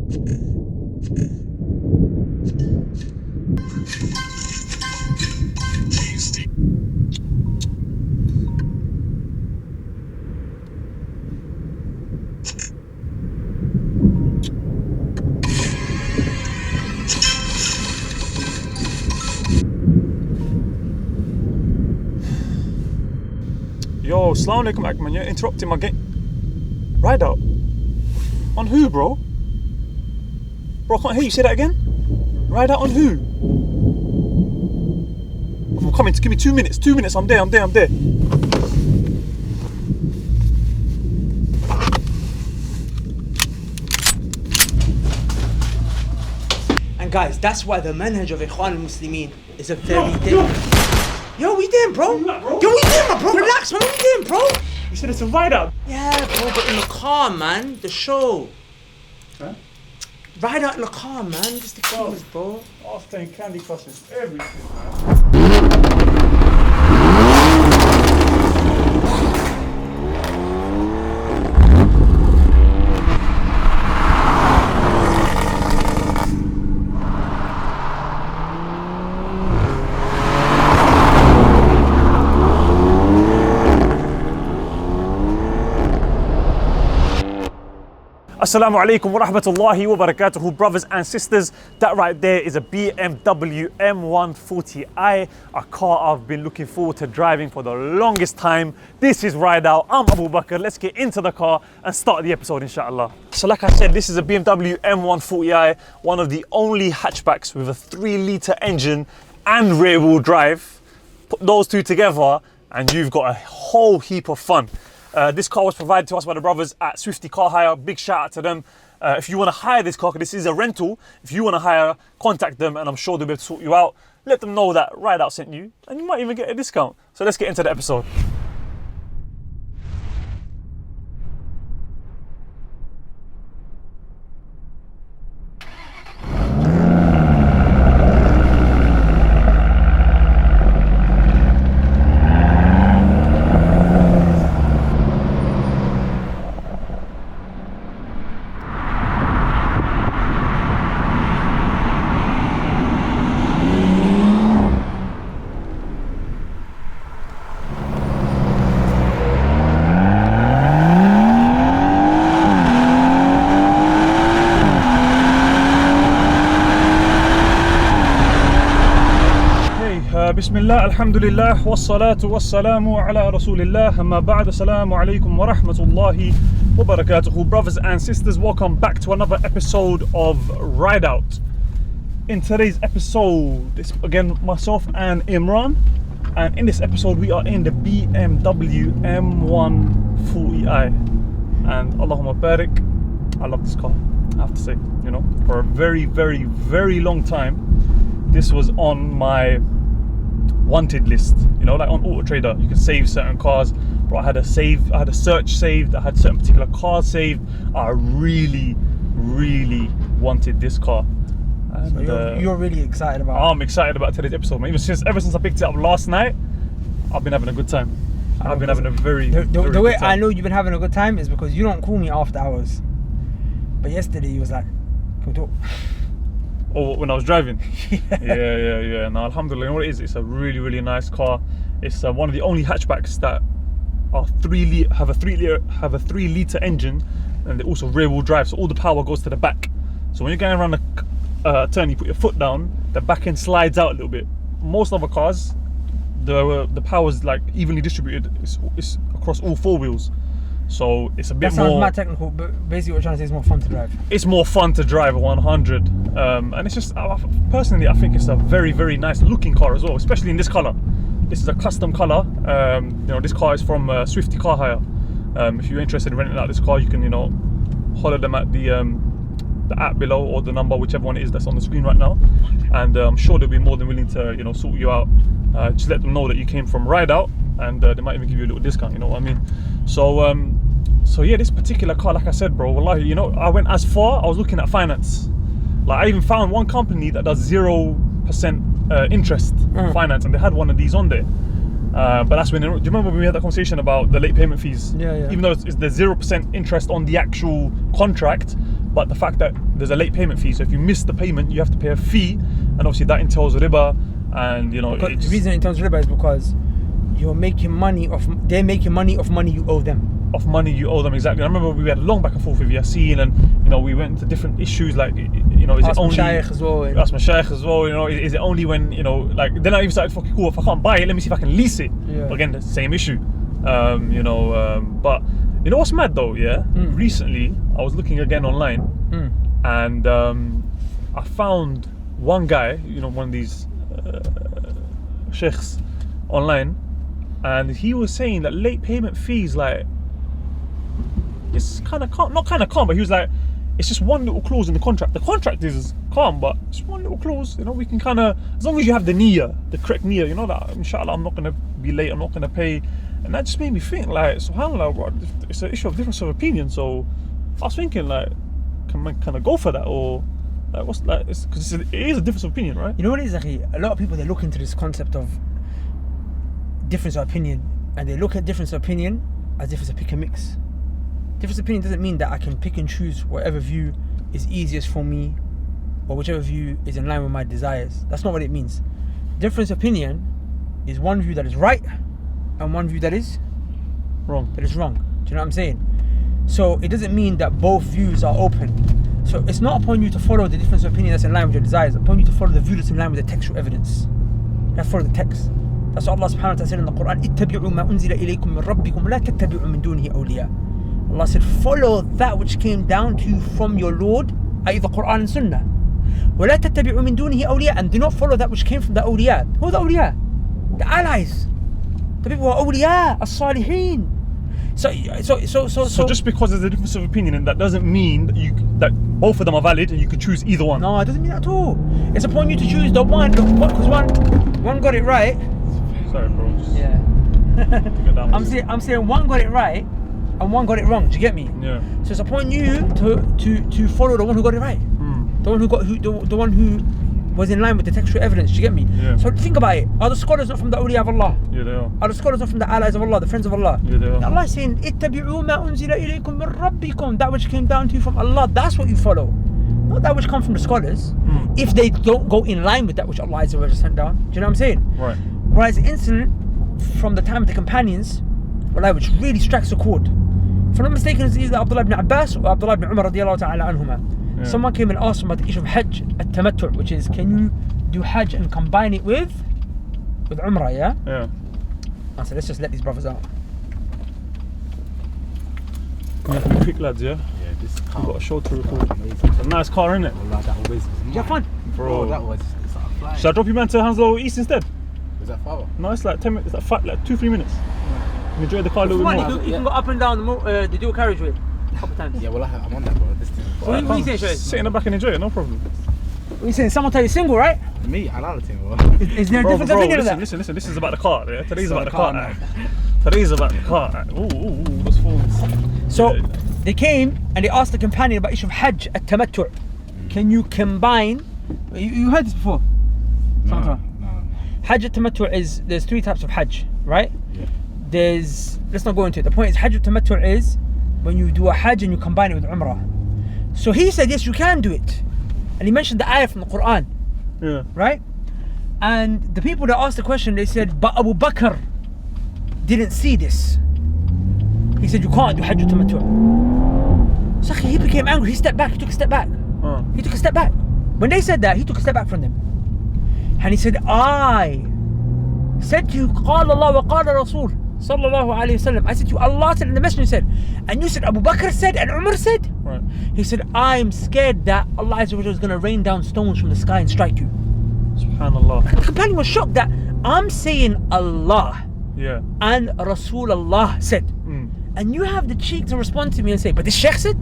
Yo, Assalamu alaikum Akman, you're interrupting my game. Ride out? On who, bro? Bro, I can't hear you, say that again? Ride out on who? I'm coming, give me 2 minutes, I'm there. And guys, that's why the manhaj of Ikwaan Muslimeen is a very dangerous. Yo, we doing, bro? Yo, we doing, my bro? Relax, man. What we doing, bro? You said it's a ride out. Yeah, bro, but in the car, man. The show. Huh? Ride out in the car, man. Just the keys, bro. I was playing Candy Crush and everything, man. Assalamu alaikum wa rahmatullahi wa barakatuhu, brothers and sisters. That right there is a BMW M140i, a car I've been looking forward to driving for the longest time. This is Ride Out. I'm Abu Bakr. Let's get into the car and start the episode, inshallah. So like I said, this is a BMW M140i, one of the only hatchbacks with a 3-litre engine and rear-wheel drive. Put those two together and you've got a whole heap of fun. This car was provided to us by the brothers at Swifty Car Hire. Big shout out to them. If you want to hire this car, this is a rental. If you want to hire, contact them and I'm sure they'll be able to sort you out. Let them know that Ride Out sent you and you might even get a discount. So let's get into the episode. Bismillah, alhamdulillah, wassalatu wassalamu ala rasulillah, amma ba'd, assalamu alaikum wa rahmatullahi wa barakatuhu. Brothers and sisters, welcome back to another episode of Ride Out. In today's episode, it's again myself and Imran, and in this episode we are in the BMW M140i, and Allahumma barik, I love this car, I have to say, you know, for a very, very, very long time, this was on my wanted list, you know, like on Auto Trader you can save certain cars. Bro, I had a search saved, I had certain particular cars saved. I really wanted this car, and so you're really excited about it. I'm excited about today's episode, man. Ever since I picked it up last night, I've been having a good time. I've been having a very the good way time. I know you've been having a good time is because you don't call me after hours, but yesterday you was like, can we talk? Or when I was driving. Yeah. No, alhamdulillah, you know what it is? It's a really nice car. It's one of the only hatchbacks that are have a 3-litre engine, and they also rear-wheel drive, so all the power goes to the back. So when you're going around a turn, you put your foot down, the back end slides out a little bit. Most other cars, the power is like evenly distributed. It's across all 4 wheels. So it's a bit more. That sounds mad technical, but basically what you're trying to say is more fun to drive. It's more fun to drive 100, and it's just personally I think it's a very nice looking car as well, especially in this color. This is a custom color. You know, this car is from Swifty Car Hire. If you're interested in renting out this car, you can, you know, holler them at the app below or the number, whichever one it is that's on the screen right now, and I'm sure they'll be more than willing to, you know, sort you out. Just let them know that you came from Ride Out, and they might even give you a little discount, you know what I mean? So yeah, this particular car, like I said, bro, wallahi, you know, I went as far, I was looking at finance. Like I even found one company that does 0% interest finance, and they had one of these on there. But that's when, do you remember when we had that conversation about the late payment fees? Yeah. Even though it's the 0% interest on the actual contract, but the fact that there's a late payment fee, so if you miss the payment, you have to pay a fee, and obviously that entails riba, and you know. The reason it entails riba is because they're making money off money you owe them. Of money you owe them, exactly. I remember we had a long back and forth with Yassine, and you know we went into different issues like, you know, is it only Sheikh as well? Ask my Sheikh as well. You know, is it only when, you know, like then I even started, fucking cool, if I can't buy it, let me see if I can lease it. Yeah. But again, the same issue. You know, but you know what's mad though? Yeah, recently I was looking again online, and I found one guy, you know, one of these sheikhs online, and he was saying that late payment fees, like, it's kind of calm, not kind of calm, but he was like, it's just one little clause in the contract. The contract is calm, but it's one little clause, you know, we can kind of, as long as you have the niyyah, the correct niyyah, you know, that inshallah I'm not going to be late, I'm not going to pay. And that just made me think, like, subhanAllah, bro, it's an issue of difference of opinion. So I was thinking, like, can man kind of go for that, or like, what's like, because it is a difference of opinion, right? You know what it is, Akhi? A lot of people, they look into this concept of difference of opinion, and they look at difference of opinion as if it's a pick and mix. Difference of opinion doesn't mean that I can pick and choose whatever view is easiest for me, or whichever view is in line with my desires. That's not what it means. Difference of opinion is one view that is right and one view that is Wrong. Do you know what I'm saying? So it doesn't mean that both views are open. So it's not upon you to follow the difference of opinion that's in line with your desires. It's upon you to follow the view that's in line with the textual evidence. You have to follow the text. That's what Allah subhanahu wa ta'ala said in the Quran. اتبعوا ما أنزل إليكم من ربكم لا تتبعوا من دونه أولياء. Allah said, follow that which came down to you from your Lord, i.e. the Quran and Sunnah. ولا تتبعوا من دونه أولياء, and do not follow that which came from the awliya. Who are the awliya? The allies. The people who are awliya, as-salihin. So just because there's a difference of opinion, and that doesn't mean that both of them are valid and you can choose either one. No, it doesn't mean that at all. It's upon you to choose the one, because one got it right. Sorry, bro. Yeah. I'm saying one got it right and one got it wrong. Do you get me? Yeah. So it's upon you to follow the one who got it right. The one who was in line with the textual evidence. Do you get me? Yeah. So think about it. Are the scholars not from the awliya of Allah? Yeah, they are. Are the scholars not from the allies of Allah, the friends of Allah? Yeah, they are. Allah is saying, اتبعوا ما أنزل إليكم من ربكم. That which came down to you from Allah, that's what you follow. Not that which comes from the scholars. If they don't go in line with that which Allah has sent down. Do you know what I'm saying? Right. Whereas the incident from the time of the companions, which really strikes a chord. If I'm not mistaken, it's either Abdullah ibn Abbas or Abdullah ibn Umar radiallahu ta'ala anhuma. Yeah. Someone came and asked him about the issue of Hajj, at-tamattu', which is, can you do Hajj and combine it with Umrah, yeah? Yeah. I said, let's just let these brothers out. Yeah, be quick, lads, yeah? Yeah, this car. We've got a show to record. Amazing. It's a nice car, isn't it? Well, that always was Did you have fun? Bro. That was, it's like a fly. Should I drop you, man, to Hounslow East instead? Was that far? No, it's like 10 minutes, it's like 2-3 minutes. You enjoy the car a little bit more. You can go up and down the dual carriageway a couple times. Yeah, well, I'm on that, bro. This thing. So what are you saying, Sheikh? Sit in the back and enjoy it, no problem. What are you saying? Someone tell you single, right? Me, I love the thing, bro. Is there a difference of opinion of that? Listen, this is about the car, yeah? Today's about the car car. now. Today's about the car. Ooh, those phones. So they came and they asked the companion about issue of Hajj at-tamattu'. Can you combine? You heard this before? No. Hajj at-tamattu' is, there's 3 types of Hajj, right? Yeah. Let's not go into it. The point is, Hajj at-tamattu' is when you do a Hajj and you combine it with Umrah. So he said, yes, you can do it. And he mentioned the ayah from the Quran. Yeah. Right? And the people that asked the question, they said, but Abu Bakr didn't see this. He said, you can't do Hajj at-tamattu'. So he became angry. He stepped back. He took a step back. He took a step back. When they said that, he took a step back from them. And he said, I said to you, قال الله وقال رسول صلى الله عليه وسلم. I said to you, Allah said and the Messenger said. And you said, Abu Bakr said and Umar said. Right. He said, I'm scared that Allah is going to rain down stones from the sky and strike you. Subhanallah. The companion was shocked that I'm saying Allah and Rasulullah said. And you have the cheek to respond to me and say, but the Sheikh said?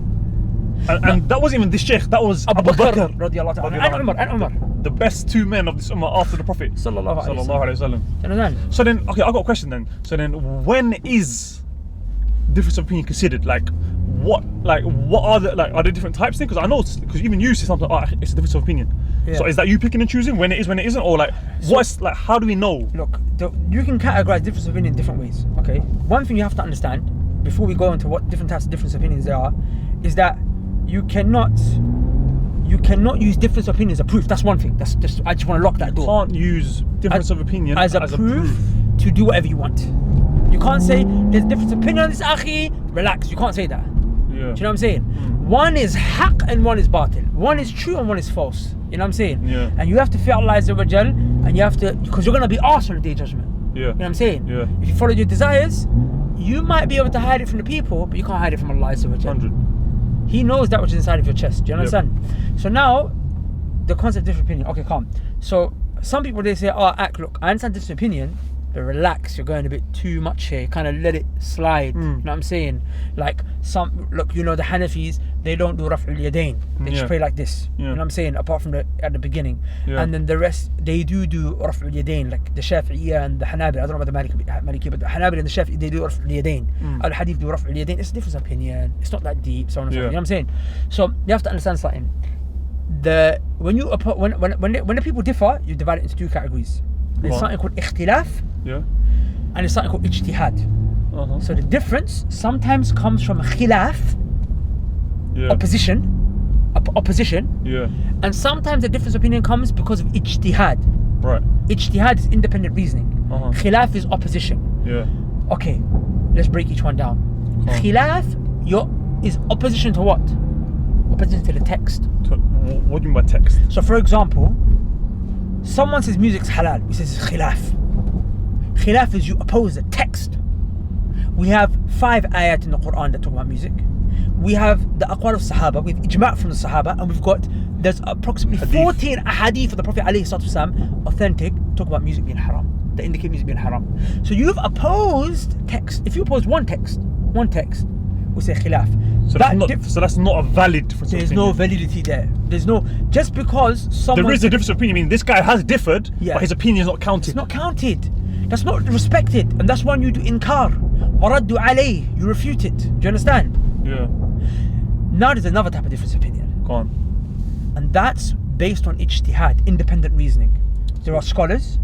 And that wasn't even the Sheikh, that was Abu Bakr radiallahu ta'ala and Umar. The best 2 men of this ummah after the Prophet Sallallahu alayhi wasallam. So then, okay, I've got a question then. So then, when is difference of opinion considered? What are there different types then? Because I know, because even you say something, it's a difference of opinion. Yeah. So is that you picking and choosing when it is, when it isn't, or how do we know? Look, you can categorize difference of opinion in different ways. Okay, one thing you have to understand before we go into what different types of difference of opinions there are, is that you cannot use difference of opinion as a proof. That's one thing. That's just, I just want to lock that door. Can't use difference of opinion as a proof to do whatever you want. You can't say there's difference of opinion on this, akhi. Relax. You can't say that. Yeah. Do you know what I'm saying? One is haqq and one is batil. One is true and one is false. You know what I'm saying? Yeah. And you have to fear Allah Azza wa Jal, and you have to, because you're going to be asked on the day of judgment. Yeah. You know what I'm saying? Yeah. If you follow your desires, you might be able to hide it from the people, but you can't hide it from Allah Azza wa Jal. 100. He knows that which is inside of your chest. Do you understand? So now, the concept of different opinion. Okay, calm. So some people, they say, oh, look, I understand different opinion, but relax, you're going a bit too much here. Kind of let it slide. You know what I'm saying? Like look, you know, the Hanafis, they don't do Raf'ul Yadayn. They just pray like this. You know what I'm saying? Apart from at the beginning. And then the rest, they do Raf'ul Yadayn, like the Shafi'iyya and the Hanabila. I don't know about the Maliki, but the Hanabila and the Shafi'i, they do Raf'ul Yadayn. Al-Hadith do Raf'ul Yadayn. It's a different opinion. It's not that deep, so on and so forth. You know what I'm saying? So you have to understand something. When the people differ, you divide it into two categories. There's something called ikhtilaf, and there's something called ijtihad. So the difference sometimes comes from khilaf, opposition, and sometimes the difference of opinion comes because of ijtihad. Right. Ijtihad is independent reasoning. Khilaf is opposition. Okay, let's break each one down. Khilaf is opposition to what? Opposition to the text. What do you mean by text? So for example, someone says music's halal, he says it's khilaf. Khilaf is you oppose the text. We have 5 ayat in the Quran that talk about music. We have the aqwal of Sahaba, we have ijma' from the Sahaba, and there's approximately 14 ahadith of the Prophet ﷺ, authentic, talk about music being haram, that indicate music being haram. So you've opposed text. If you oppose one text, we say khilaf. So that's not a valid difference of opinion. There's no validity there. There's no, just because someone... There is a difference of opinion. I mean, this guy has differed, but his opinion is not counted. It's not counted. That's not respected. And that's when you do inkar. Waraddu alayh. You refute it. Do you understand? Yeah. Now there's another type of difference of opinion. Go on. And that's based on ijtihad, independent reasoning. There are scholars,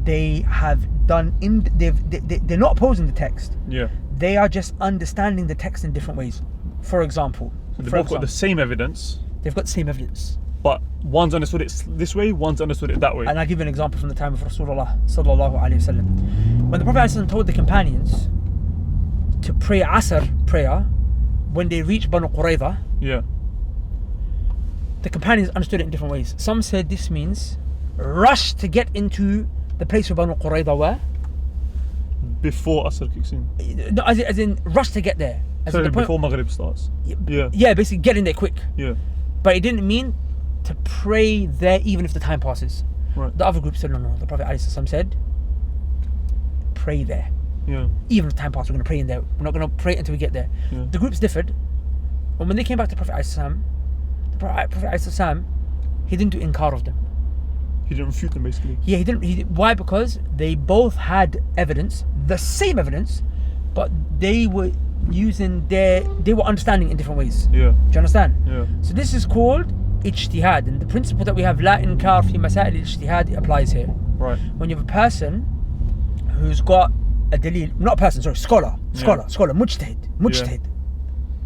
they have done, they're not opposing the text. Yeah. They are just understanding the text in different ways. For example, they've both got the same evidence. They've got the same evidence. But one's understood it this way, one's understood it that way. And I'll give you an example from the time of Rasulullah sallallahu alaihi wasallam. When the Prophet ﷺ told the companions to pray Asr prayer when they reached Banu Qurayza, the companions understood it in different ways. Some said this means rush to get into the place where Banu Qurayza were. Before Asr kicks in. No, as in rush to get there. So before Maghrib starts. Yeah, basically get in there quick. Yeah. But it didn't mean to pray there even if the time passes. Right. The other group said no. The Prophet ﷺ said, pray there. Yeah. Even if time passes, we're going to pray in there. We're not going to pray until we get there. Yeah. The groups differed. And when they came back to the Prophet ﷺ, he didn't do inkar of them. He didn't refute them basically. Yeah, he didn't. Why? Because they both had evidence, the same evidence, but they were understanding in different ways. Yeah. Do you understand? Yeah. So this is called ijtihad, and the principle that we have la inkar fi masail ijtihad applies here. Right. When you have a person who's got a dalil, not a person, sorry, scholar, mujtahid.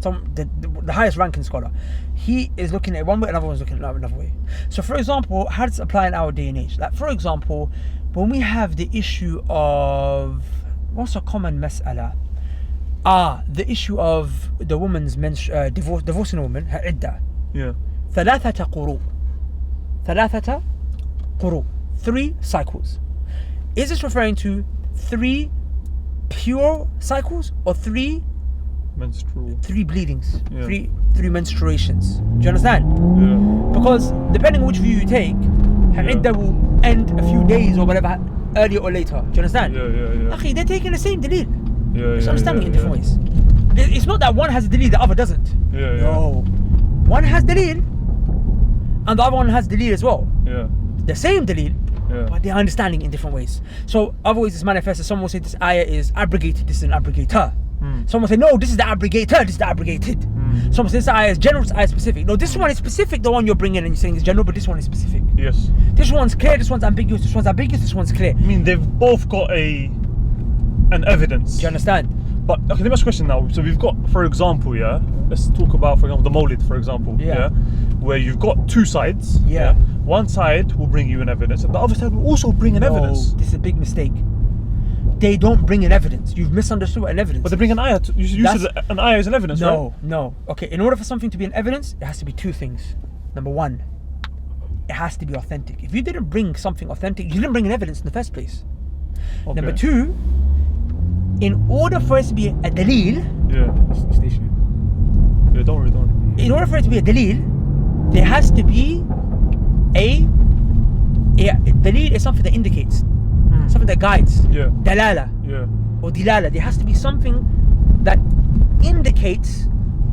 The highest ranking scholar. He is looking at it one way, another one's looking at it another way. So for example, how does it apply in our day and age? Like for example, when we have the issue of, what's a common mas'ala? The issue of the woman's divorcing a woman, her iddah. Yeah. ثلاثة قروء. 3 cycles. Is this referring to 3 pure cycles or 3 bleedings? Yeah. 3 menstruations. Do you understand? Yeah. Because depending on which view you take, her iddah will end a few days or whatever, earlier or later. Do you understand? Yeah. Akhi, they're taking the same dalil. Yeah. Understanding in different ways. It's not that one has a dalil, the other doesn't. Yeah. No. One has dalil, and the other one has dalil as well. Yeah. The same dalil, but they're understanding in different ways. So other ways it's manifested. Someone will say this ayah is abrogated, this is an abrogator. Someone will say no, this is the abrogator, this is the abrogated. Someone will say this ayah is general, this ayah is specific. No, this one is specific, the one you're bringing and you're saying is general, but this one is specific. Yes. This one's clear, this one's ambiguous, this one's ambiguous, this one's clear. I mean, they've both got an evidence. Do you understand? But okay, let me ask a question now. So we've got, for example, let's talk about, for example, the Mawlid, for example, where you've got two sides. Yeah. One side will bring you an evidence, and the other side will also bring an evidence. This is a big mistake. They don't bring an evidence. You've misunderstood what an evidence. But they bring an ayah. You said an ayah is an evidence, right? No. Okay, in order for something to be an evidence, it has to be two things. Number one, it has to be authentic. If you didn't bring something authentic, you didn't bring an evidence in the first place. Okay. Number two, in order for it to be a dalil, Stationary. Yeah, don't worry. in order for it to be a dalil, there has to be a dalil is something that indicates, something that guides. Yeah. Dalala. Yeah. Or dilala. There has to be something that indicates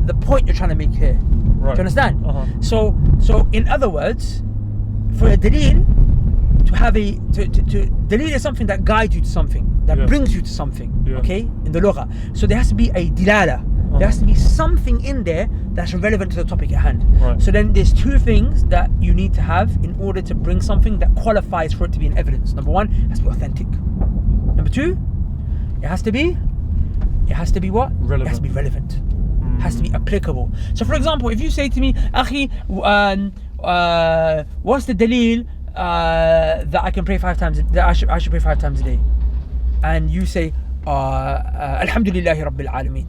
the point you're trying to make here. Right. Do you understand? Uh-huh. So in other words, for a dalil to have dalil is something that guides you to something, that brings you to something. Yeah. Okay, in the lugha. So there has to be a dilala. There has to be something in there that's relevant to the topic at hand. Right. So then there's two things that you need to have in order to bring something that qualifies for it to be an evidence. Number one, it has to be authentic. Number two, it has to be what? Relevant. It has to be relevant. It has to be applicable. So for example, if you say to me, Akhi, what's the dalil that I can pray 5 times, that I should pray 5 times a day? And you say, Alhamdulillahi Rabbil Alameen.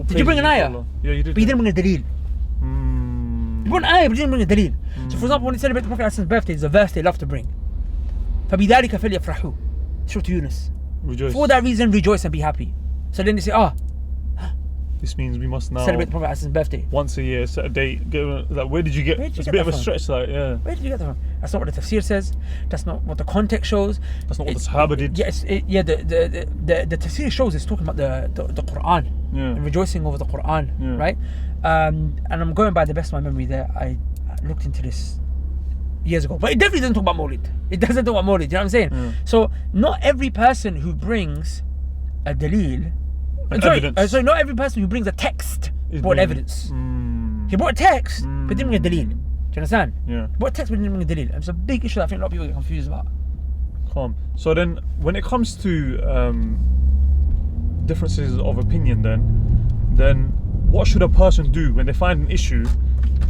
Did you bring an ayah? Yeah, you did. But you didn't bring a dalil. You brought an ayah, but you didn't bring a dalil. So for example, when you celebrate the Prophet's birthday, there's a verse they love to bring. فَبِذَلِكَ فَلْيَفْرَحُوا. Surah Yunus. Rejoice. For that reason, rejoice and be happy. So then they say, This means we must now celebrate the Prophet's birthday. once a year set a date. Where did you get? It's a bit of a stretch, like Where did you get that from? That's not what the tafsir says. That's not what the context shows. That's not what the Sahaba did. The tafsir shows it's talking about the Quran. And rejoicing over the Quran, right? And I'm going by the best of my memory there. I looked into this years ago, but it definitely doesn't talk about Mawlid. It doesn't talk about Mawlid. You know what I'm saying? So not every person who brings a dalil, sorry, not every person who brings a text brought evidence. He brought a text, but didn't bring a dalil. Do you understand? Yeah. He brought a text, but didn't bring a dalil. It's a big issue that I think a lot of people get confused about. Calm. So then, when it comes to differences of opinion, then what should a person do when they find an issue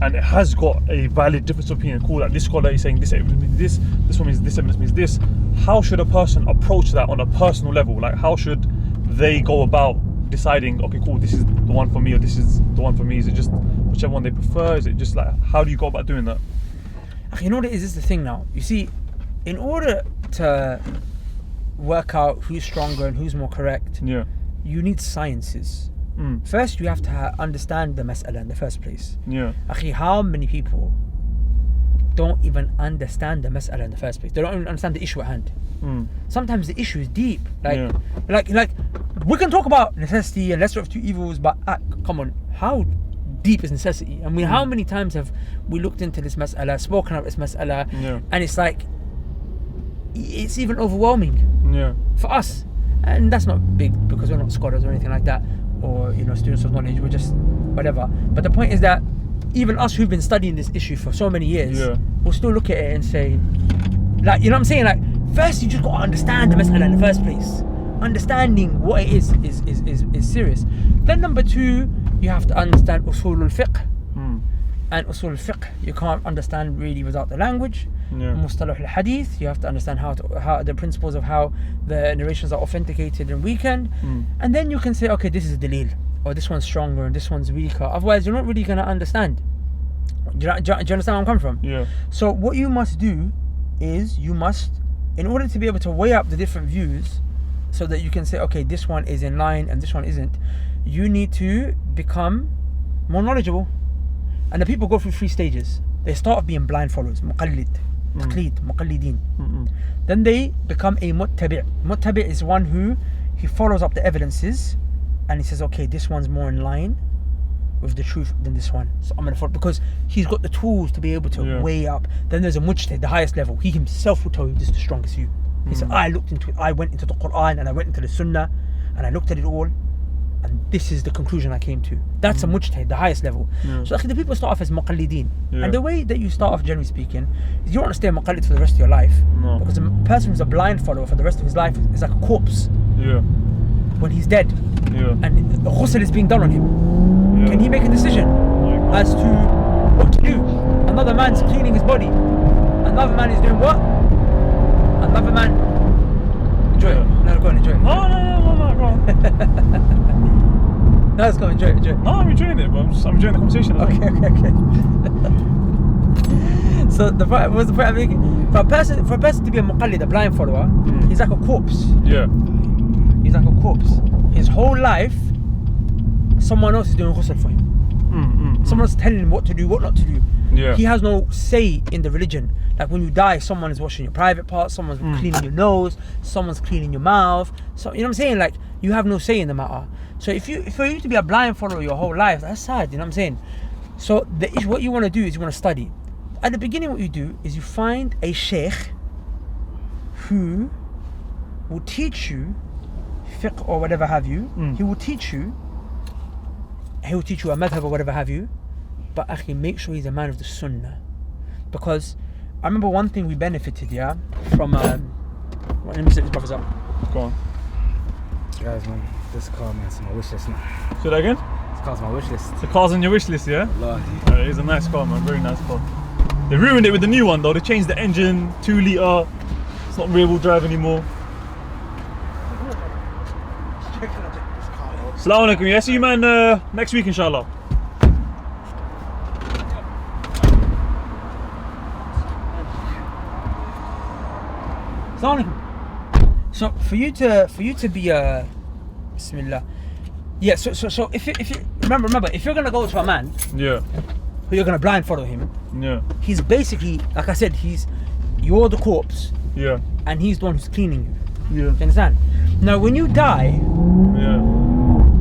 and it has got a valid difference of opinion? Cool, that this scholar is saying this evidence means this one means this evidence means this. How should a person approach that on a personal level? Like, how should they go about deciding, okay, cool, this is the one for me or this is the one for me? Is it just whichever one they prefer? Is it just like, how do you go about doing that? You know what it is? This is the thing now. You see, in order to work out who's stronger and who's more correct, you need sciences. First, you have to understand the mas'ala in the first place. Akhi, how many people don't even understand the mas'ala in the first place? They don't even understand the issue at hand. Sometimes the issue is deep. Like we can talk about necessity and lesser of two evils, but come on, how deep is necessity? I mean, how many times have we looked into this mas'ala, spoken about this mas'ala, and it's like, it's even overwhelming for us. And that's not big because we're not scholars or anything like that, or students of knowledge. We're just whatever. But the point is that even us who've been studying this issue for so many years, we'll still look at it and say, like, you know what I'm saying? Like, first you just got to understand the mas'ala in the first place. Understanding what it is serious. Then number two, you have to understand usul al-fiqh. And usul al-fiqh you can't understand really without the language. Mustalah al-hadith, you have to understand how the principles of how the narrations are authenticated and weakened. And then you can say, okay, this is a dalil, or this one's stronger and this one's weaker. Otherwise you're not really going to understand. Do you understand where I'm coming from? So what you must do is, in order to be able to weigh up the different views so that you can say, okay, this one is in line and this one isn't, you need to become more knowledgeable. And the people go through 3 stages. They start off being blind followers, muqallid, taqleed, muqallideen. Then they become a muttabi'. Muttabi' is one who he follows up the evidences and he says, okay, this one's more in line with the truth than this one, so I'm going to follow, because he's got the tools to be able to weigh up. Then there's a mujtahid, the highest level. He himself will tell you this is the strongest view. He said, I looked into it, I went into the Quran and I went into the Sunnah and I looked at it all, and this is the conclusion I came to. That's a mujtahid, the highest level. So the people start off as muqallideen. And the way that you start off, generally speaking, is you don't want to stay a muqallid for the rest of your life. Because a person who's a blind follower for the rest of his life is like a corpse. when he's dead Yeah. and ghusl is being done on him, Yeah. can he make a decision as to what to do? Another man's cleaning his body. Another man is doing what? Another man. Enjoy it. Yeah. No, go on, enjoy it. No, go on. No, let's go, enjoy it. No, I'm enjoying it, but I'm enjoying the conversation as well. Okay. So what's the point I'm making? For a person to be a muqallid, a blind follower, he's like a corpse. Yeah. He's like a corpse. His whole life, someone else is doing ghusl for him. Someone else is telling him what to do, what not to do. Yeah. He has no say in the religion. Like when you die, someone is washing your private parts, someone's cleaning your nose, someone's cleaning your mouth. So you know what I'm saying? Like you have no say in the matter. So for you to be a blind follower your whole life, that's sad. You know what I'm saying? So what you want to do is you want to study. At the beginning, what you do is you find a sheikh who will teach you fiqh or whatever have you. He will teach you a madhab or whatever have you. But akhi, make sure he's a man of the sunnah. Because I remember one thing we benefited, from let me set these brothers up. Go on. Guys, man, this car, man, it's my wish list now. Say that again? This car's my wish list. The car's on your wish list, yeah? Lord. It's a nice car, man. Very nice car. They ruined it with the new one, though. They changed the engine, 2 litre. It's not rear-wheel drive anymore. Assalamu alaikum. Yeah, see you, man, next week, inshallah. So for you to be a Bismillah. Yeah, so if you remember, if you're gonna go to a man Yeah. who you're gonna blind follow him, Yeah. he's basically, like I said, you're the corpse Yeah. and he's the one who's cleaning you. Yeah. Do you understand? Now when you die, Yeah.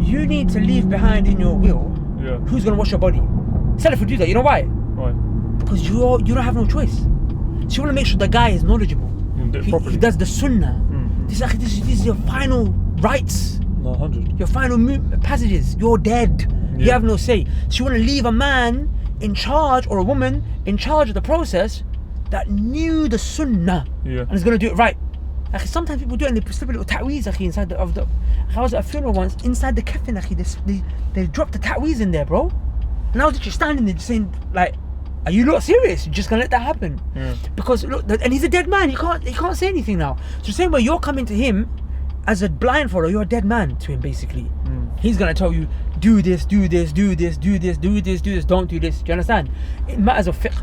you need to leave behind in your will Yeah. who's gonna wash your body. Salaf would do that, you know why? Right. Because you don't have no choice. So you wanna make sure the guy is knowledgeable. Do it He properly. does the sunnah. This is your final rights. No, 100. Your final passages. You're dead. You Yeah. have no say. So you want to leave a man in charge or a woman in charge of the process that knew the sunnah and is going to do it right. Sometimes people do it and they slip a little ta'weez inside I was at a funeral once, inside the coffin, they dropped the ta'weez in there, bro. And I was just standing there just saying, like, are you not serious? You're just gonna let that happen? Yeah. Because look, and he's a dead man. He can't say anything now. So the same way you're coming to him as a blind follower, you're a dead man to him basically. He's gonna tell you, do this, don't do this. Do you understand? In matters of fiqh,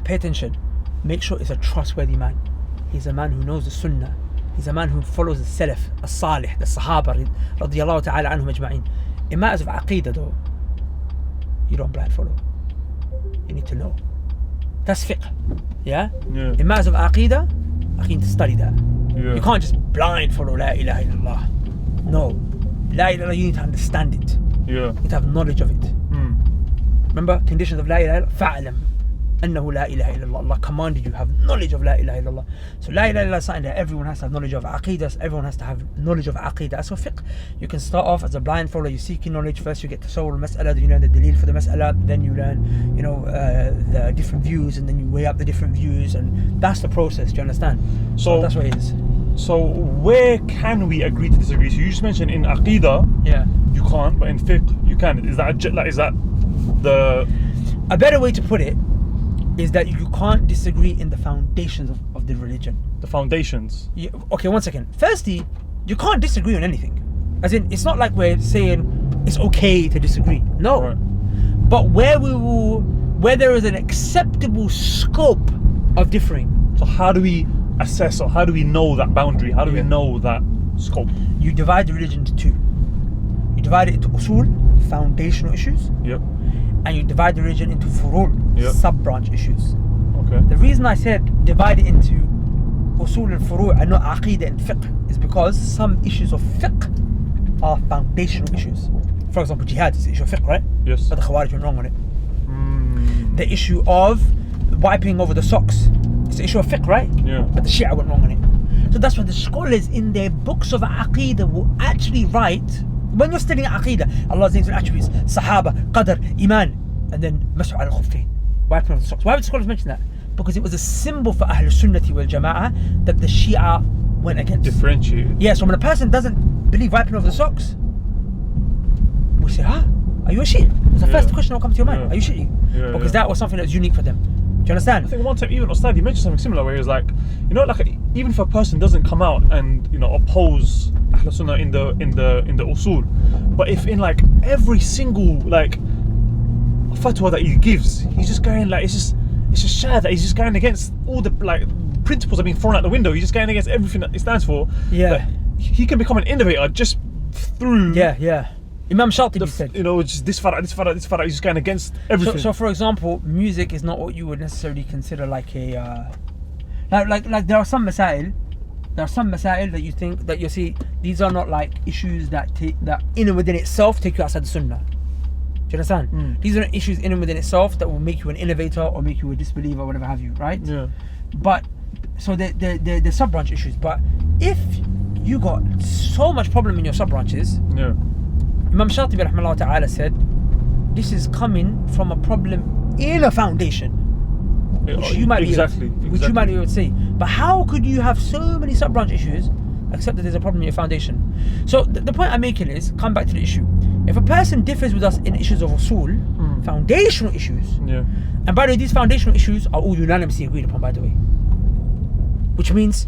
pay attention. Make sure it's a trustworthy man. He's a man who knows the sunnah. He's a man who follows the salaf, as-salih, the sahaba, radiyallahu ta'ala anhum ajma'in. In matters of aqeedah though, you don't blind follow. You need to know. That's fiqh. Yeah? In matters of aqeedah, I need to study that. You can't just blind follow La ilaha illallah. No. La ilaha illallah, you need to understand it. You need to have knowledge of it. Remember, conditions of La ilaha illallah? Fa'alam annahu la ilaha illallah. Allah commanded you have knowledge of La ilaha illallah. So La ilaha illallah is something that everyone has to have knowledge of. Aqeedah, everyone has to have knowledge of aqeedah. So fiqh, you can start off as a blind follower, you're seeking knowledge. First you get to soul mas'ala, then you learn the dalil for the mas'ala, then you learn, the different views, and then you weigh up the different views, and that's the process, do you understand? So that's what it is. So where can we agree to disagree? So you just mentioned in aqeedah, you can't, but in fiqh you can. Is that a better way to put it is that you can't disagree in the foundations of the religion. The foundations? Okay, one second. Firstly, you can't disagree on anything. As in, it's not like we're saying it's okay to disagree. No. Right. But where there is an acceptable scope of differing. So how do we assess, or how do we know that boundary? How do we know that scope? You divide the religion into two. You divide it into usul, foundational issues. Yep. And you divide the religion into furu', sub-branch issues. Okay. The reason I said divide it into usul and furu' and not aqeedah and fiqh is because some issues of fiqh are foundational issues. For example, jihad is an issue of fiqh, right? Yes. But the Khawarij went wrong on it. The issue of wiping over the socks, it's an issue of fiqh, right? Yeah. But the Shia went wrong on it. So that's why the scholars in their books of aqeedah will actually write, when you're studying aqeedah, Allah's names and attributes, Sahaba, Qadr, Iman, and then Mas'u al-Khuffayn, wiping over the socks. Why would the scholars mention that? Because it was a symbol for Ahlul Sunnati wal Jama'ah that the Shia went against. Differentiate. Yeah, so when a person doesn't believe wiping over the socks. We say, are you a Shi'i? It's the first question that will come to your mind. Yeah. Are you Shi'i? Yeah, Because that was something that was unique for them. Do you understand? I think one time even Ustad, he mentioned something similar where he was like, even if a person doesn't come out and oppose Ahl Sunnah in the usul, but if in like every single like fatwa that he gives, he's just going like it's just sad that he's just going against all the like principles that are being thrown out the window. He's just going against everything that it stands for. Yeah. Like, he can become an innovator just through. Yeah. Imam Shatibi said. Just this far, he's just going against everything. So for example, music is not what you would necessarily consider like a like there are some masail that you think that you see these are not like issues that in and within itself take you outside the sunnah. Do you understand? These are not issues in and within itself that will make you an innovator or make you a disbeliever or whatever have you, right? Yeah. But so the sub branch issues. But if you got so much problem in your sub branches, Yeah. Imam Shatibi rahimahullah ta'ala said this is coming from a problem in a foundation, which you might be able to say. But how could you have so many sub branch issues except that there's a problem in your foundation? So the point I'm making is, come back to the issue. If a person differs with us in issues of usul, foundational issues, and by the way, these foundational issues are all unanimously agreed upon, by the way, which means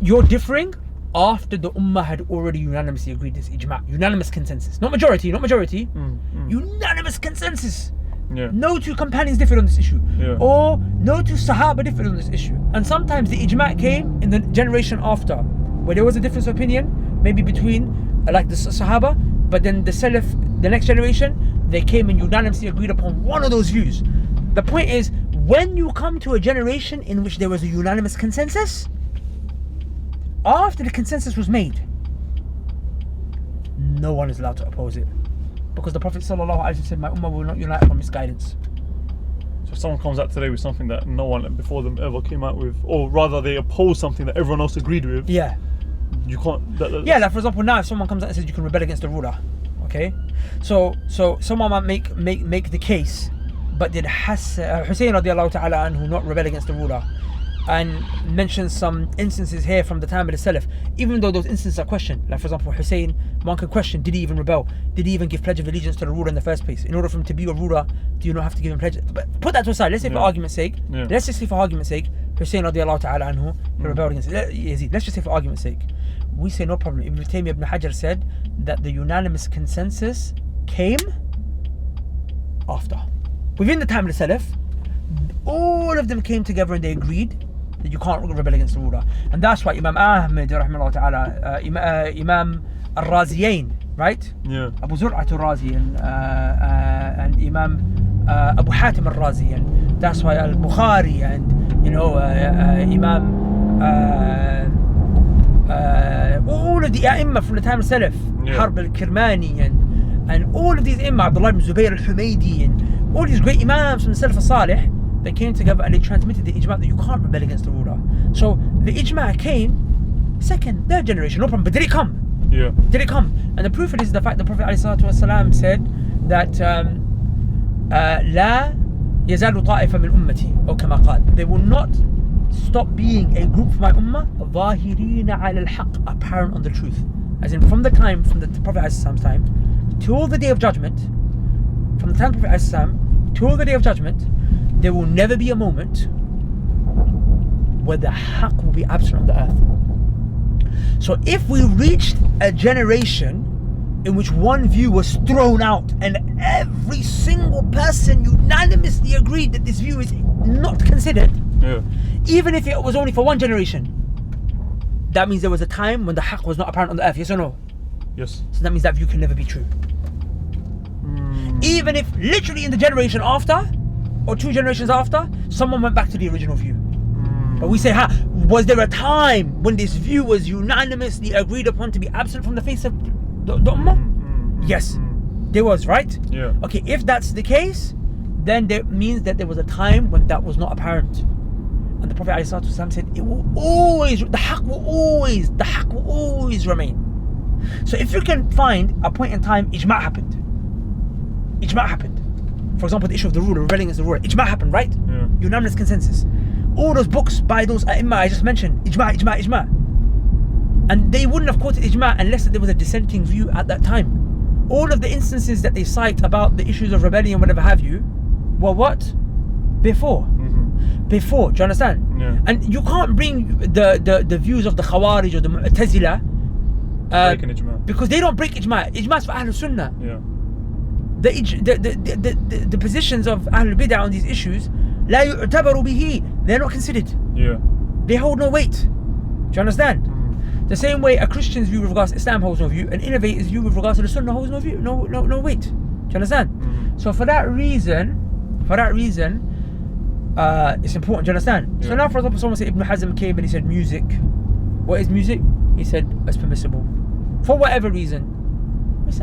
you're differing after the ummah had already unanimously agreed this ijma', unanimous consensus, not majority, unanimous consensus. Yeah. No two companions differed on this issue, Yeah. or no two sahaba differed on this issue. And sometimes the ijma' came in the generation after, where there was a difference of opinion, maybe between like the sahaba, but then the salaf, the next generation, they came and unanimously agreed upon one of those views. The point is, when you come to a generation in which there was a unanimous consensus, after the consensus was made, no one is allowed to oppose it, because the Prophet ﷺ said, my ummah will not unite upon misguidance. So if someone comes out today with something that no one before them ever came out with, or rather they oppose something that everyone else agreed with, Yeah. you can't. Yeah, like for example, now if someone comes out and says you can rebel against the ruler, okay, so someone might make the case, but did Hussein radiallahu ta'ala anhu not rebel against the ruler, and mention some instances here from the time of the Salaf, even though those instances are questioned. Like for example, Hussein, one could question, did he even rebel? Did he even give pledge of allegiance to the ruler in the first place? In order for him to be a ruler, do you not have to give him pledge? But put that to aside, let's say for argument's sake, let's just say for argument's sake, Hussein radiallahu ta'ala anhu, he rebelled against Yazid. Let's just say for argument's sake. We say no problem. Ibn Taymiyyah ibn Hajar said that the unanimous consensus came after. Within the time of the Salaf, all of them came together and they agreed that you can't rebel against the ruler. And that's why Imam Ahmed rahimahullah ta'ala, Imam al-Raziyain, right? Yeah. Abu Zur'at al-Razi and Imam Abu Hatim al-Razi, and that's why al-Bukhari and Imam all of the A'imma from the time of Salaf, Harb al-Kirmani and all of these Imam, Abdullah ibn Zubayr al-Humaydi, and all these great Imams from the Salaf al-Salih, they came together and they transmitted the ijma' that you can't rebel against the ruler. So the ijma' came second, third generation, no problem. But did it come? Yeah. Did it come? And the proof of this is the fact the Prophet ﷺ said that لا يزال طائفة من أمتي أو كما قال, they will not stop being a group of my ummah ظاهرين على الحق, apparent on the truth. As in from the time, from the Prophet ﷺ's time till the day of judgment, from the time of the Prophet ﷺ till the day of judgment, there will never be a moment where the haqq will be absent on the earth. So if we reached a generation in which one view was thrown out and every single person unanimously agreed that this view is not considered, even if it was only for one generation, that means there was a time when the haqq was not apparent on the earth, yes or no? Yes. So that means that view can never be true. Even if literally in the generation after, or two generations after, someone went back to the original view. But we say, was there a time when this view was unanimously agreed upon to be absent from the face of the ummah? Yes, there was, right? Yeah. Okay, if that's the case, then that means that there was a time when that was not apparent. And the Prophet ﷺ said, the haqq will always remain. So if you can find a point in time, ijma' happened. For example, the issue of the ruler, rebelling against the ruler, ijma' happened, right? Yeah. Unanimous consensus. All those books by those A'imma I just mentioned, ijma'. And they wouldn't have quoted ijma' unless there was a dissenting view at that time. All of the instances that they cite about the issues of rebellion, whatever have you, were what? Before. Before, do you understand? Yeah. And you can't bring the views of the Khawarij or the Mu'tazila Breaking ijma. because they don't break ijma'. Ijma''s for Ahlul Sunnah. Yeah. The positions of Ahlul Bid'ah on these issues, لا يعتبر به, they're not considered. Yeah. They hold no weight. Do you understand? The same way a Christian's view with regards to Islam holds no view, an innovator's view with regards to the Sunnah holds no view, no weight. Do you understand? So for that reason, it's important. Do you understand? Yeah. So now, for example, someone said Ibn Hazm came and he said music. What is music? He said it's permissible for whatever reason. The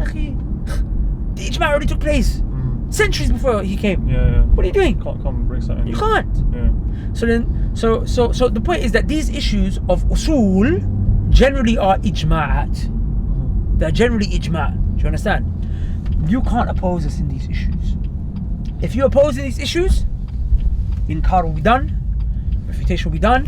ijma' already took place centuries before he came. Yeah. What are you doing? Can't come and bring something. You can't. Yeah. So the point is that these issues of usul generally are ijma'at. They're generally ijma'. Do you understand? You can't oppose us in these issues. If you oppose in these issues, inkar will be done, refutation will be done,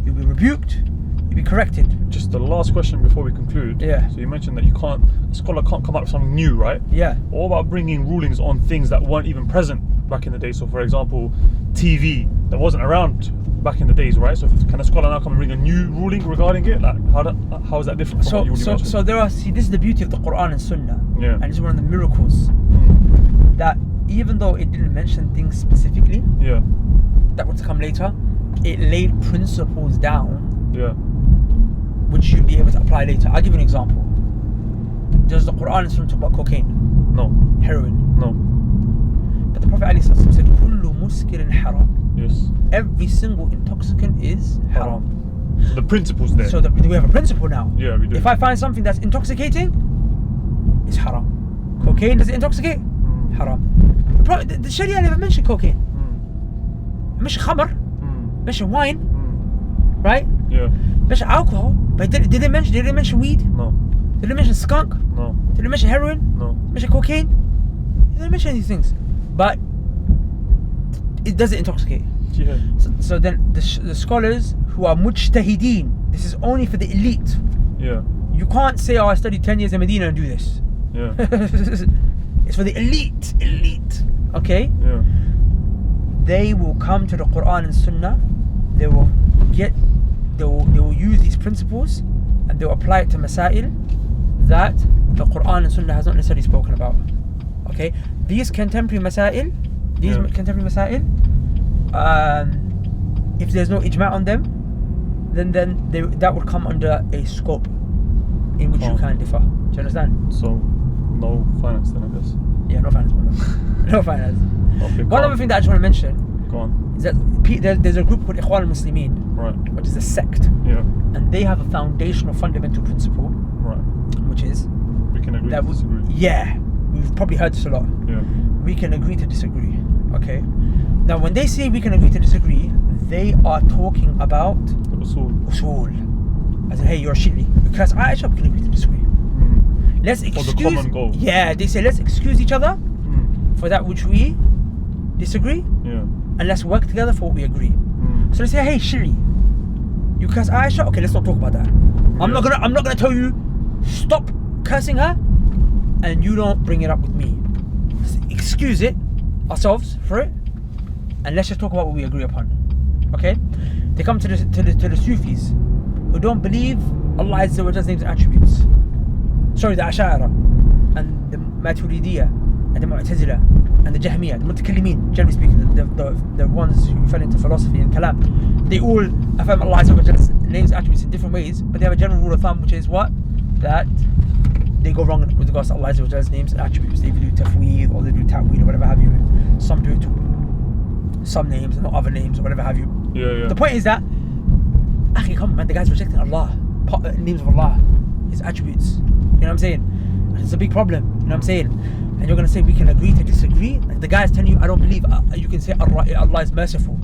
you'll be rebuked, you'll be corrected. Just the last question before we conclude. Yeah. So you mentioned that a scholar can't come up with something new, right? Yeah. What about bringing rulings on things that weren't even present back in the day? So, for example, TV that wasn't around back in the days, right? So, can a scholar now come and bring a new ruling regarding it? Like, how is that different from what you already mentioned? So there are. See, this is the beauty of the Quran and Sunnah. Yeah. And this is one of the miracles that even though it didn't mention things specifically Yeah. that were to come later, it laid principles down Yeah. which you'll be able to apply later. I'll give you an example. Does the Quran and Sunnah talk about cocaine, No. heroin? No. But the Prophet ﷺ said, "Kullu muskirin haram." Yes. Every single intoxicant is haram. So the principle's there. So we have a principle now. Yeah, we do. If I find something that's intoxicating, it's haram. Cocaine, does it intoxicate? Haram. The Sharia never mentioned cocaine. It mentioned khamr, mentioned wine, right? Yeah. Mentioned alcohol, but did they mention weed? No. Did they mention skunk? No. Did they mention heroin? No. Mention cocaine? They didn't mention these things. But it doesn't intoxicate. Yeah. So then the scholars who are mujtahideen, this is only for the elite. Yeah. You can't say, oh, I studied 10 years in Medina and do this. Yeah. It's for the elite. Okay? Yeah. They will come to the Quran and Sunnah. They will use these principles and they will apply it to masail that the Quran and Sunnah has not necessarily spoken about. Okay? These contemporary masail, if there's no ijma' on them, then that would come under a scope in which you can differ. Do you understand? So, no finance then, I guess. Yeah, no finance, brother. No finance. Okay, One other thing that I just want to mention Go on. is that there's a group called Ikwaan Muslimeen, Right. which is a sect, Yeah. and they have a foundational fundamental principle, Right. which is We can agree to disagree. yeah, we've probably heard this a lot. Yeah. We can agree to disagree. Okay. Now, when they say we can agree to disagree, they are talking about The usul. as in, hey, you're a Shi'i. Because Aisha, we can agree to disagree. Let's excuse. For the common goal. Yeah, they say let's excuse each other for that which we disagree, Yeah. and let's work together for what we agree. So they say, hey, Shi'i, you curse Aisha. Okay, let's not talk about that. I'm not gonna tell you stop cursing her, and you don't bring it up with me. Let's excuse it ourselves for it, and let's just talk about what we agree upon. Okay? They come to the Sufis who don't believe Allah Azza wa Jalla's names and attributes. Sorry, the Ash'ara and the Maturidiyya and the Mu'tazila and the Jahmiyyah, the Mutakallimin, generally speaking, the ones who fell into philosophy and kalam, they all affirm Allah Azza wa Jalla's names and attributes in different ways, but they have a general rule of thumb, which is what? That they go wrong with regards to Allah Azza wa Jalla's names and attributes. They either do tafweed or they do ta'weel or whatever have you. Some do it to some names and not other names or whatever have you. Yeah. The point is that, akhi, come on, man, the guy's rejecting Allah, names of Allah, His attributes. You know what I'm saying? It's a big problem. You know what I'm saying? And you're gonna say we can agree to disagree. Like the guy's telling you, I don't believe. You can say Allah is merciful.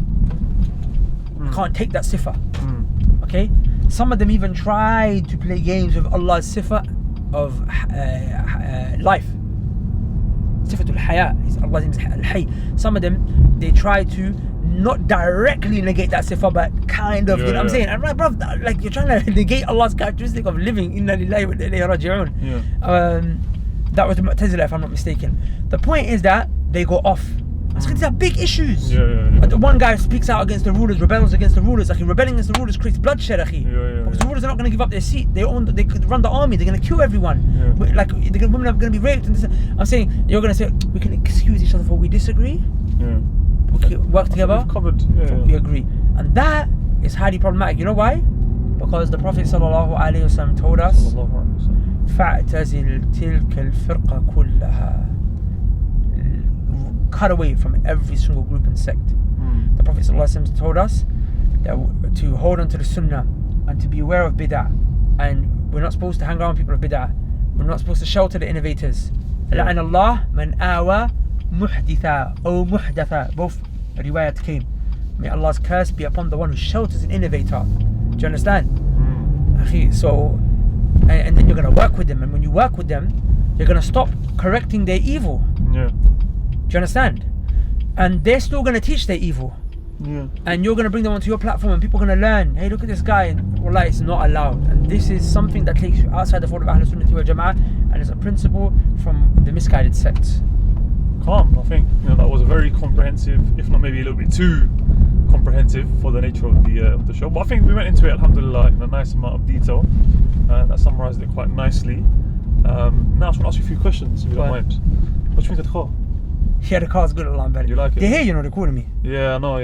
You can't take that sifa. Okay? Some of them even tried to play games with Allah's sifa of life. Sifatul Haya. Allah's name is Al-Hayy. Some of them, they try to not directly negate that sifa, but kind of, you know what I'm saying? And right, bro, like you're trying to negate Allah's characteristic of living. Inna lillahi wa inna ilayhi raji'un. That was the Mu'tazila, if I'm not mistaken. The point is that they go off. These are big issues. But the one guy speaks out against the rulers, rebels against the rulers. Rebelling against the rulers creates bloodshed. Because the rulers are not going to give up their seat. They could run the army. They're going to kill everyone. Like women are going to be raped. And this. I'm saying you're going to say we can excuse each other for we disagree. We can work together. We agree, and that is highly problematic. You know why? Because the Prophet ﷺ told us, فَاعْتَزِلْ تِلْكَ الْفِرْقَ كُلَّهَا. Cut away from every single group and sect. The Prophet ﷺ told us that to hold on to the Sunnah and to be aware of bid'ah, and we're not supposed to hang around people of bid'ah. We're not supposed to shelter the innovators. لَعَنَ اللَّهُ مَنْ آوَى مُحْدِثًا أو مُحْدَثًا. Both riwayat came. May Allah's curse be upon the one who shelters an innovator. Do you understand? So, and then you're going to work with them, and when you work with them, you're going to stop correcting their evil. Do you understand? And they're still going to teach their evil. And you're going to bring them onto your platform, and people are going to learn, hey, look at this guy, and wallah, it's not allowed. And this is something that takes you outside the fold of Ahlul Sunnah wal Jama'ah, and it's a principle from the misguided sects. Calm, I think that was a very comprehensive, if not maybe a little bit too comprehensive for the nature of the show. But I think we went into it, alhamdulillah, in a nice amount of detail, and that summarised it quite nicely. Now I just want to ask you a few questions, if you don't mind. What do you think of the car? Yeah, the car's good, Allah. You like it? They're here, they're calling me. Yeah, I know.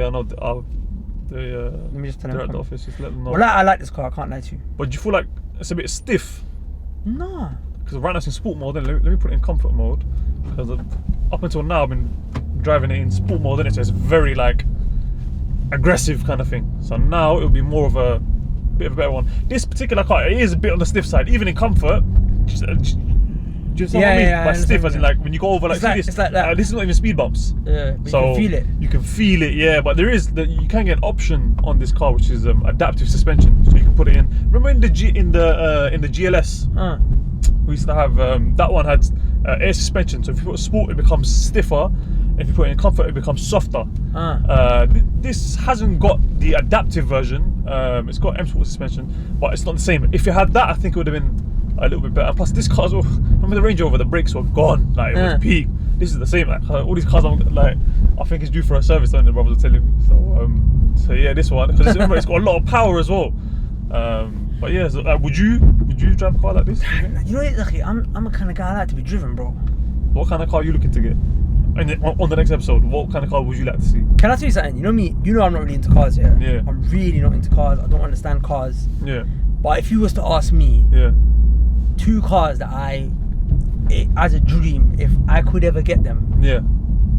Let me just tell them. They're at the office, just let them know. Well, I like this car, I can't lie to you. But do you feel like it's a bit stiff? No. Because right now it's in sport mode, then let me put it in comfort mode. Because up until now I've been driving it in sport mode, and it's very like aggressive kind of thing. So now it'll be more of a bit of a better one. This particular car, it is a bit on the stiff side, even in comfort. Do you know what I mean? By stiff, as in like when you go over like this. It's like that. This is not even speed bumps. Yeah, but so you can feel it. You can feel it, yeah. But you can get an option on this car, which is adaptive suspension. So you can put it in. Remember in the GLS, we used to have that one had air suspension. So if you put sport, it becomes stiffer. If you put it in comfort, it becomes softer. This hasn't got the adaptive version. It's got M-Sport suspension, but it's not the same. If you had that, I think it would have been a little bit better. And plus, this car's remember the Range Rover, the brakes were gone. Like it was peak. This is the same. Like all these cars, I think it's due for a service. The brothers are telling me. So yeah, this one because remember it's got a lot of power as well. But yeah, so, would you drive a car like this? You know what, I'm a kind of guy I like to be driven, bro. What kind of car are you looking to get? And on the next episode, what kind of car would you like to see? Can I tell you something? You know me. You know I'm not really into cars. Yeah. I'm really not into cars. I don't understand cars. Yeah. But if you was to ask me, two cars that as a dream, if I could ever get them,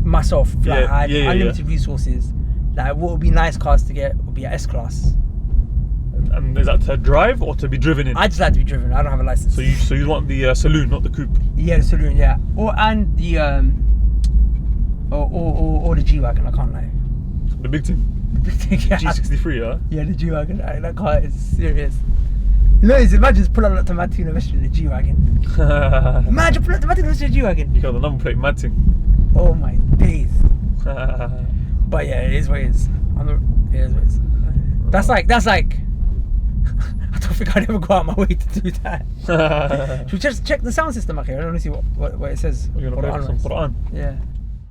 myself, like I had unlimited resources, like what would be nice cars to get would be an S-Class. And is that to drive or to be driven in? I just like to be driven. I don't have a license. So you want the saloon, not the coupe? Yeah, the saloon. Yeah. Or the G-Wagon. I can't lie. The big thing. The big thing. Yeah. G63, huh? Yeah, the G-Wagon. That car is serious. You know, imagine just pull out the Matting University in the G-Wagon. Imagine pull out the Matting University in the G-Wagon. You got the number plate Matting. Oh my days. But yeah, it is what it is. It is what it is. That's like I don't think I'd ever go out my way to do that. Should we just check the sound system, okay? I don't want to see what it says. You're gonna play some Quran? Yeah.